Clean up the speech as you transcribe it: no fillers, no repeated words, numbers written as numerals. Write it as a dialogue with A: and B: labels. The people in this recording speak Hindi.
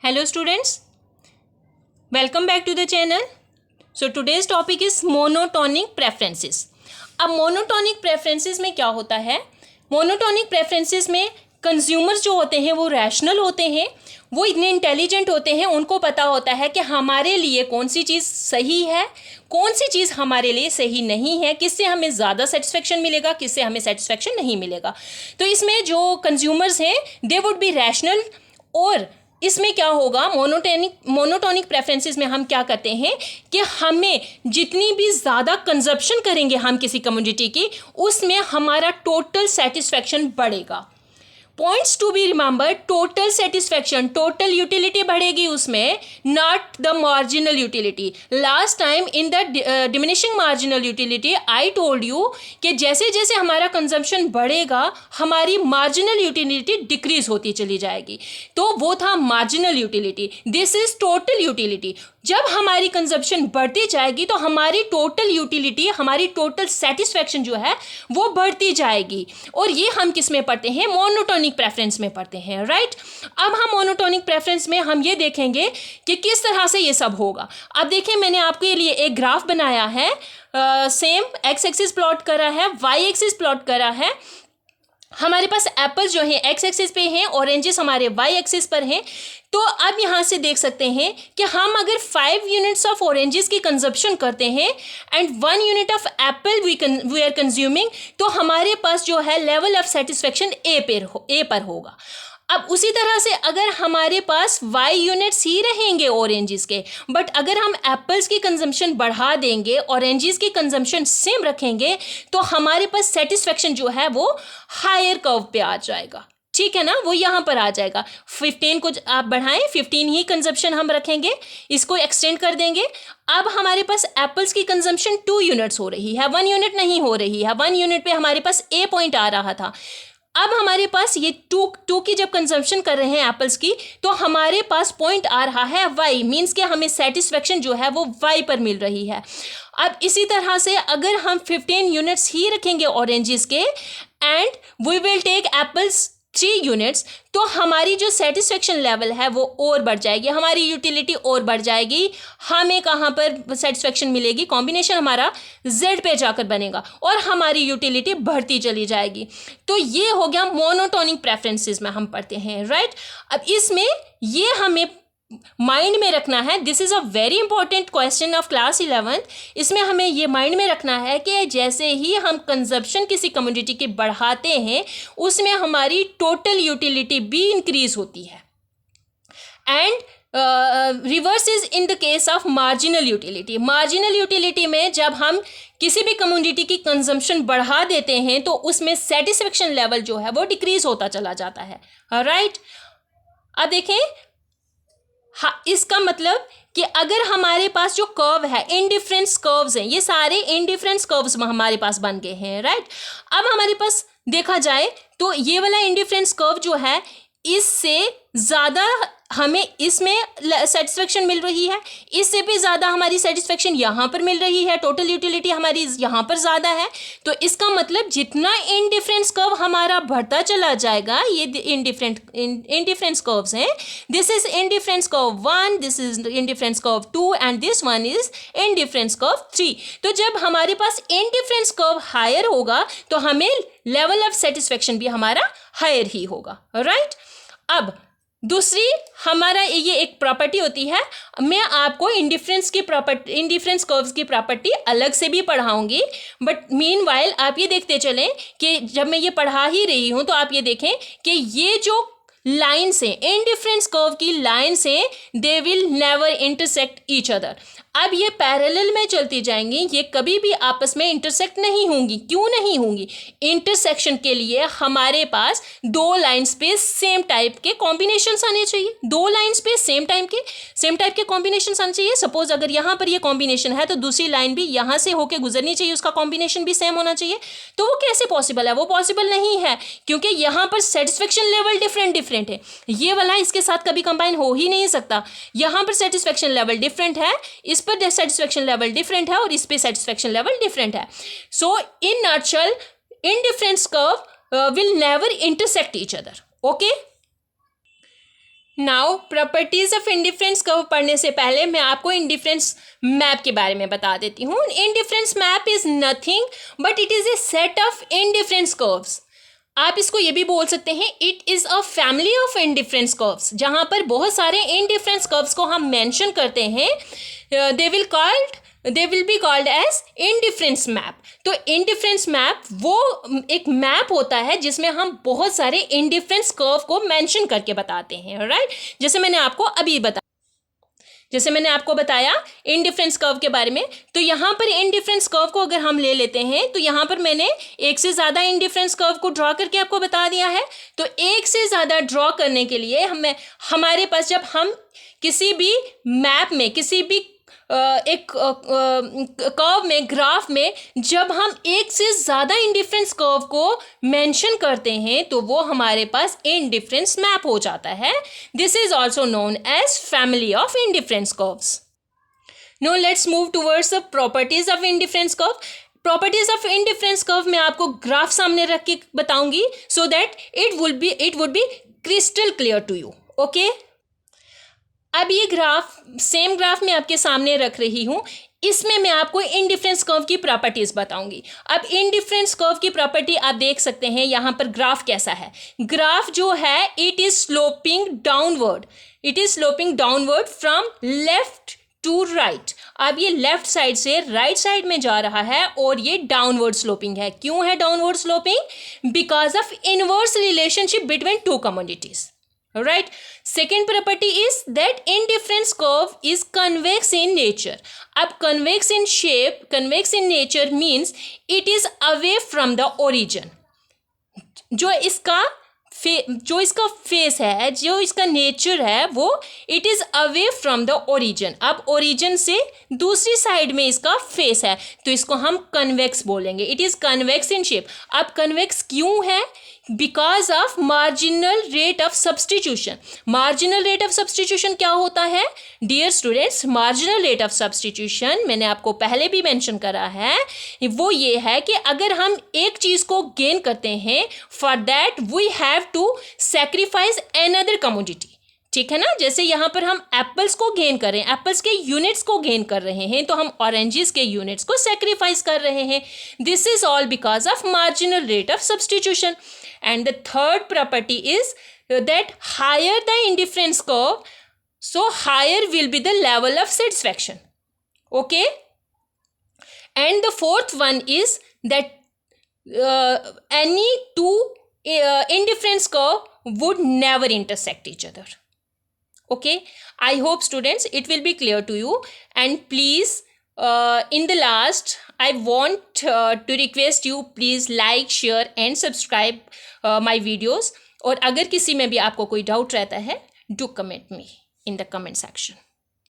A: Hello students, welcome back to the channel. So today's topic is monotonic preferences. अब monotonic preferences में क्या होता है? monotonic preferences में कंज्यूमर्स जो होते हैं वो रैशनल होते हैं, वो इतने इंटेलिजेंट होते हैं, उनको पता होता है कि हमारे लिए कौन सी चीज़ सही है, कौन सी चीज़ हमारे लिए सही नहीं है, किससे हमें ज़्यादा सेटिस्फेक्शन मिलेगा, किससे हमें सेटिस्फेक्शन नहीं मिलेगा. तो इसमें जो कंज्यूमर्स हैं दे वुड बी रैशनल. और इसमें क्या होगा, मोनोटोनिक प्रेफरेंसेस में हम क्या करते हैं कि हमें जितनी भी ज़्यादा कंजप्शन करेंगे हम किसी कम्युनिटी की, उसमें हमारा टोटल सेटिस्फेक्शन बढ़ेगा. Points to be remember, total satisfaction, total utility बढ़ेगी उसमें, not the marginal utility. Last time in the diminishing marginal utility I told you कि जैसे जैसे हमारा कंजम्पशन बढ़ेगा हमारी मार्जिनल यूटिलिटी डिक्रीज होती चली जाएगी. तो वो था marginal utility. This is total utility. जब हमारी कंजप्शन बढ़ती जाएगी तो हमारी टोटल यूटिलिटी, हमारी टोटल सेटिस्फेक्शन जो है वो बढ़ती जाएगी. और ये हम किस में पढ़ते हैं? मोनोटोनिक प्रेफरेंस में पढ़ते हैं, राइट. अब हम मोनोटोनिक प्रेफरेंस में हम ये देखेंगे कि किस तरह से ये सब होगा. अब देखिए, मैंने आपके लिए एक ग्राफ बनाया है, सेम एक्स एक्सिस प्लॉट करा है, वाई एक्सिस प्लॉट करा है. हमारे पास एप्पल्स जो हैं एक्स एक्सिस पे हैं, ऑरेंजेस हमारे वाई एक्सिस पर हैं. तो अब यहाँ से देख सकते हैं कि हम अगर 5 यूनिट्स ऑफ ऑरेंजेस की कंजप्शन करते हैं and 1 unit of apple we are consuming, तो हमारे पास जो है लेवल ऑफ सेटिस्फेक्शन ए पर होगा. अब उसी तरह से अगर हमारे पास y यूनिट्स ही रहेंगे ऑरेंजेस के, बट अगर हम एप्पल्स की कंजम्पशन बढ़ा देंगे, ऑरेंजेस की कंजम्पशन सेम रखेंगे, तो हमारे पास सेटिस्फेक्शन जो है वो हायर कर्व पे आ जाएगा. ठीक है ना, वो यहाँ पर आ जाएगा. 15 को आप बढ़ाएं, 15 ही कंजम्पशन हम रखेंगे, इसको एक्सटेंड कर देंगे. अब हमारे पास एप्पल्स की कंजम्पशन 2 यूनिट्स हो रही है, 1 यूनिट नहीं हो रही है. 1 यूनिट पे हमारे पास ए पॉइंट आ रहा था. अब हमारे पास ये टू की जब कंजम्पशन कर रहे हैं एप्पल्स की, तो हमारे पास पॉइंट आ रहा है वाई, मीन्स कि हमें सेटिस्फेक्शन जो है वो वाई पर मिल रही है. अब इसी तरह से अगर हम 15 यूनिट्स ही रखेंगे ऑरेंजेस के and we will take apples 3 units, तो हमारी जो सेटिस्फेक्शन लेवल है वो और बढ़ जाएगी, हमारी यूटिलिटी और बढ़ जाएगी. हमें कहाँ पर सेटिस्फेक्शन मिलेगी? कॉम्बिनेशन हमारा Z पे जाकर बनेगा और हमारी यूटिलिटी बढ़ती चली जाएगी. तो ये हो गया मोनोटोनिक प्रेफरेंसेस में हम पढ़ते हैं, राइट. अब इसमें ये हमें माइंड में रखना है. This is a very important question of class 11th. इसमें हमें ये माइंड में रखना है कि जैसे ही हम कंजप्शन किसी कम्युनिटी की बढ़ाते हैं उसमें हमारी टोटल यूटिलिटी भी इंक्रीज होती है. And reverse is in the case of marginal utility. Marginal utility में जब हम किसी भी कम्युनिटी की कंजम्पशन बढ़ा देते हैं तो उसमें सेटिस्फेक्शन लेवल जो है वो डिक्रीज होता चला जाता है, राइट. अब देखें, हाँ, इसका मतलब कि अगर हमारे पास जो कर्व है, इंडिफरेंस कर्व्स हैं, ये सारे इंडिफरेंस कर्व्स हमारे पास बन गए हैं, राइट. अब हमारे पास देखा जाए तो ये वाला इंडिफरेंस कर्व जो है, इससे ज़्यादा हमें इसमें सेटिस्फेक्शन मिल रही है, इससे भी ज़्यादा हमारी सेटिस्फेक्शन यहाँ पर मिल रही है, टोटल यूटिलिटी हमारी यहाँ पर ज़्यादा है. तो इसका मतलब जितना इंडिफरेंस कर्व हमारा बढ़ता चला जाएगा, ये इंडिफरेंस कर्व्स हैं. This is indifference curve 1, this is indifference curve 2 and this one is indifference curve 3. तो जब हमारे पास इंडिफरेंस कर्व हायर होगा तो हमें लेवल ऑफ सेटिस्फेक्शन भी हमारा हायर ही होगा, राइट. अब दूसरी हमारा ये एक प्रॉपर्टी होती है, मैं आपको इंडिफरेंस कर्व्स की प्रॉपर्टी अलग से भी पढ़ाऊंगी, बट मीनवाइल आप ये देखते चलें कि जब मैं ये पढ़ा ही रही हूँ तो आप ये देखें कि ये जो लाइन्स हैं, इंडिफरेंस कर्व की लाइन्स हैं, they will never intersect each other. अब ये पैरेलल में चलती जाएंगी, ये कभी भी आपस में इंटरसेक्ट नहीं होंगी. क्यों नहीं होंगी? इंटरसेक्शन के लिए हमारे पास 2 लाइन्स पे सेम टाइप के कॉम्बिनेशंस आने चाहिए. 2 लाइन्स पे सेम टाइप के कॉम्बिनेशंस आने चाहिए. सपोज अगर यहाँ पर ये कॉम्बिनेशन है तो दूसरी लाइन भी यहाँ से होकर गुजरनी चाहिए, उसका कॉम्बिनेशन भी सेम होना चाहिए. तो वो कैसे पॉसिबल है? वो पॉसिबल नहीं है, क्योंकि यहाँ पर सेटिस्फेक्शन लेवल डिफरेंट है. ये वाला इसके साथ कभी कंबाइन हो ही नहीं सकता. यहाँ पर सेटिस्फेक्शन लेवल डिफरेंट है, इस पर सेटिस्फेक्शन लेवल डिफरेंट है और इस पे सेटिस्फेक्शन लेवल डिफरेंट है. So in nutshell, indifference curve will never intersect each other. Okay. Now properties of indifference curve पढ़ने से पहले मैं आपको इंडिफरेंस मैप के बारे में बता देती हूँ. Indifference map is nothing but it is a set of indifference curves. आप इसको ये भी बोल सकते हैं it is a family of indifference curves, जहाँ पर बहुत सारे इंडिफरेंस कर्व्स को हम मेंशन करते हैं. They will be called as indifference map. तो इंडिफरेंस मैप वो एक मैप होता है जिसमें हम बहुत सारे इंडिफरेंस कर्व को मेंशन करके बताते हैं. राइट, जैसे मैंने आपको बताया इंडिफरेंस कर्व के बारे में. तो यहाँ पर इंडिफरेंस कर्व को अगर हम ले लेते हैं तो यहाँ पर मैंने एक से ज़्यादा इंडिफरेंस कर्व को ड्रॉ करके आपको बता दिया है. तो एक से ज़्यादा ड्रॉ करने के लिए हमारे पास जब हम किसी भी मैप में किसी भी एक कर्व में ग्राफ में जब हम एक से ज़्यादा इंडिफरेंस कर्व को मेंशन करते हैं तो वो हमारे पास इंडिफरेंस मैप हो जाता है. This is also known as family of indifference curves. No let's move towards the properties of indifference curve. Properties of indifference curve में आपको ग्राफ सामने रख के बताऊंगी so that it would be crystal clear to you. Okay, अब ये सेम ग्राफ मैं आपके सामने रख रही हूँ. इसमें मैं आपको इंडिफरेंस कर्व की प्रॉपर्टीज बताऊंगी. अब इंडिफरेंस कर्व की प्रॉपर्टी आप देख सकते हैं यहाँ पर ग्राफ कैसा है. ग्राफ जो है it is sloping downward from left to right. अब ये लेफ्ट साइड से राइट साइड में जा रहा है और ये डाउनवर्ड स्लोपिंग है. क्यों है downward sloping? Because of inverse relationship between two commodities. Right. Second property is that indifference curve is convex in nature. अब convex in nature means it is away from the origin. जो इसका फेस है, जो इसका नेचर है वो it is away from the origin. अब ओरिजिन से दूसरी साइड में इसका फेस है तो इसको हम कन्वेक्स बोलेंगे. It is convex in shape. अब कन्वेक्स क्यों है? Because of marginal rate of substitution. Marginal rate of substitution क्या होता है dear students? Marginal rate of substitution मैंने आपको पहले भी मेंशन करा है. वो ये है कि अगर हम एक चीज़ को गेन करते हैं for that we have to sacrifice another commodity. ठीक है ना. जैसे यहाँ पर हम एप्पल्स को गेन कर रहे हैं, एप्पल्स के यूनिट्स को गेन कर रहे हैं तो हम ऑरेंजेस के यूनिट्स को सैक्रिफाइस कर रहे हैं. This is all because of marginal rate of substitution. And the third property is that higher the indifference curve, so higher will be the level of satisfaction. Okay. And the fourth one is that any two indifference curve would never intersect each other. Okay. I hope students it will be clear to you. And please in the last I want to request you please like, share and subscribe my videos. और अगर किसी में भी आपको कोई डाउट रहता है do comment me in the comment section.